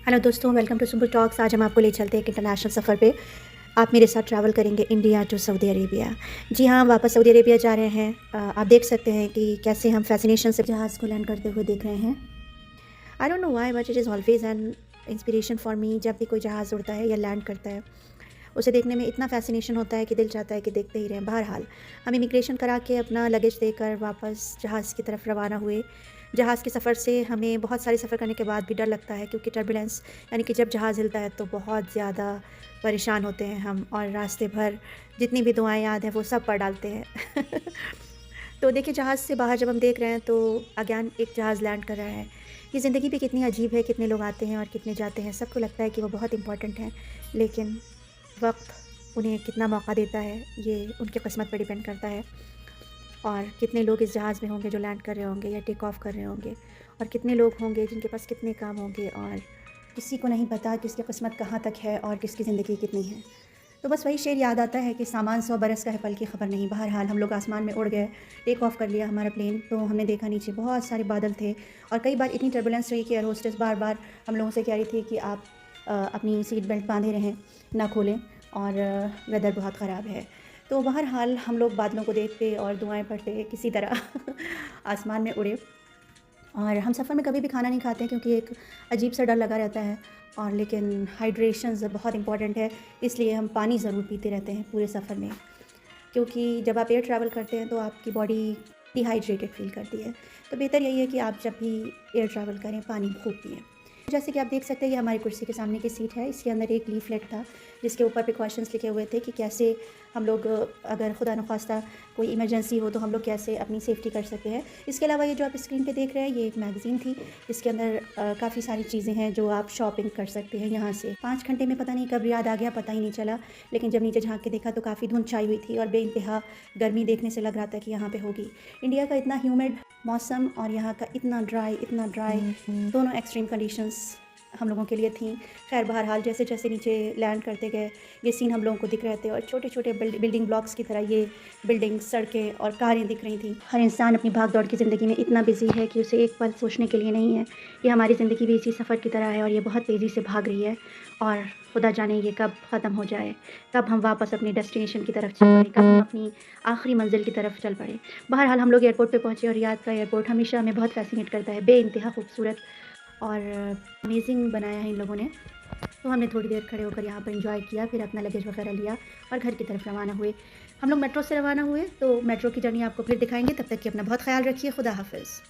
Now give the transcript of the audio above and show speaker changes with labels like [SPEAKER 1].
[SPEAKER 1] Hello दोस्तों, welcome to super talks. आज हम आपको ले चलते हैं एक इंटरनेशनल सफ़र पे। आप मेरे साथ ट्रैवल करेंगे इंडिया टू सऊदी अरेबिया। जी हाँ, वापस सऊदी अरेबिया जा रहे हैं। आप देख सकते हैं कि कैसे हम फैसिनेशन से जहाज़ को लैंड करते हुए देख रहे हैं। I don't know why but it is always an inspiration for me. जब भी कोई जहाज़ उड़ता है या लैंड करता है, उसे देखने में इतना फैसिनेशन होता है कि दिल चाहता है कि देखते ही रहें। बहरहाल हम इमिग्रेशन करा के अपना लगेज देकर वापस जहाज़ की तरफ रवाना हुए। जहाज़ के सफ़र से हमें बहुत सारे सफ़र करने के बाद भी डर लगता है, क्योंकि टर्बुलेंस यानी कि जब जहाज़ हिलता है तो बहुत ज़्यादा परेशान होते हैं हम, और रास्ते भर जितनी भी दुआएं याद हैं वो सब पढ़ डालते हैं। तो देखिए, जहाज़ से बाहर जब हम देख रहे हैं तो अज्ञान एक जहाज़ लैंड कर रहा है। ये ज़िंदगी भी कितनी अजीब है, कितने लोग आते हैं और कितने जाते हैं। सबको लगता है कि वो बहुत इंपॉर्टेंट हैं, लेकिन वक्त उन्हें कितना मौका देता है ये उनकी किस्मत पर डिपेंड करता है। और कितने लोग इस जहाज़ में होंगे जो लैंड कर रहे होंगे या टेक ऑफ कर रहे होंगे, और कितने लोग होंगे जिनके पास कितने काम होंगे, और किसी को नहीं पता किसकी किस्मत कहाँ तक है और किसकी ज़िंदगी कितनी है। तो बस वही शेर याद आता है कि सामान 100 बरस का है, पल की खबर नहीं। बहरहाल हम लोग आसमान में उड़ गए, टेक ऑफ कर लिया हमारा प्लेन। तो हमने देखा नीचे बहुत सारे बादल थे, और कई बार इतनी टर्बुलेंस रही कि एयर होस्टेस बार बार हम लोगों से कह रही थी कि आप अपनी सीट बेल्ट बांधे रहें, ना खोलें, और वेदर बहुत ख़राब है। तो बहरहाल हम लोग बादलों को देखते और दुआएं पढ़ते किसी तरह आसमान में उड़े। और हम सफ़र में कभी भी खाना नहीं खाते हैं, क्योंकि एक अजीब सा डर लगा रहता है। और लेकिन हाइड्रेशन बहुत इंपॉर्टेंट है, इसलिए हम पानी ज़रूर पीते रहते हैं पूरे सफ़र में, क्योंकि जब आप एयर ट्रैवल करते हैं तो आपकी बॉडी डिहाइड्रेटेड फील करती है। तो बेहतर यही है कि आप जब भी एयर ट्रैवल करें पानी खूब पिएँ। जैसे कि आप देख सकते हैं, ये हमारी कुर्सी के सामने की सीट है। इसके अंदर एक लीफलेट था जिसके ऊपर प्रिकॉशंस लिखे हुए थे कि कैसे हम लोग अगर खुदा न खास्ता कोई इमरजेंसी हो तो हम लोग कैसे अपनी सेफ्टी कर सकते हैं। इसके अलावा ये जो आप स्क्रीन पे देख रहे हैं, ये एक मैगज़ीन थी जिसके अंदर काफ़ी सारी चीज़ें हैं जो आप शॉपिंग कर सकते हैं यहाँ से। 5 घंटे में पता नहीं कब याद आ गया, पता ही नहीं चला। लेकिन जब नीचे झाँक के देखा तो काफ़ी धुंध छाई हुई थी और बेइंतहा गर्मी देखने से लग रहा था कि यहाँ पे होगी। इंडिया का इतना ह्यूमिड मौसम और यहाँ का इतना ड्राई दोनों एक्सट्रीम कंडीशंस हम लोगों के लिए थी। खैर बहरहाल जैसे जैसे नीचे लैंड करते गए, ये सीन हम लोगों को दिख रहे थे, और छोटे छोटे बिल्डिंग ब्लॉक्स की तरह ये बिल्डिंग, सड़कें और कारें दिख रही थी। हर इंसान अपनी भाग दौड़ की ज़िंदगी में इतना बिजी है कि उसे एक पल सोचने के लिए नहीं है कि हमारी ज़िंदगी भी इसी सफ़र की तरह है, और ये बहुत तेज़ी से भाग रही है। और खुदा जाने ये कब ख़त्म हो जाए, कब हम वापस अपनी डेस्टिनेशन की तरफ चल पड़े, कब हम अपनी आखिरी मंजिल की तरफ चल पड़े। बहरहाल हम लोग एयरपोर्ट पे पहुँचे, और रियाद का एयरपोर्ट हमेशा हमें बहुत फैसिनेट करता है। बेइंतहा खूबसूरत और अमेजिंग बनाया है इन लोगों ने। तो हमने थोड़ी देर खड़े होकर यहाँ पर एंजॉय किया, फिर अपना लगेज वगैरह लिया और घर की तरफ रवाना हुए। हम लोग मेट्रो से रवाना हुए, तो मेट्रो की जर्नी आपको फिर दिखाएंगे। तब तक कि अपना बहुत ख्याल रखिए। खुदा हाफिज़।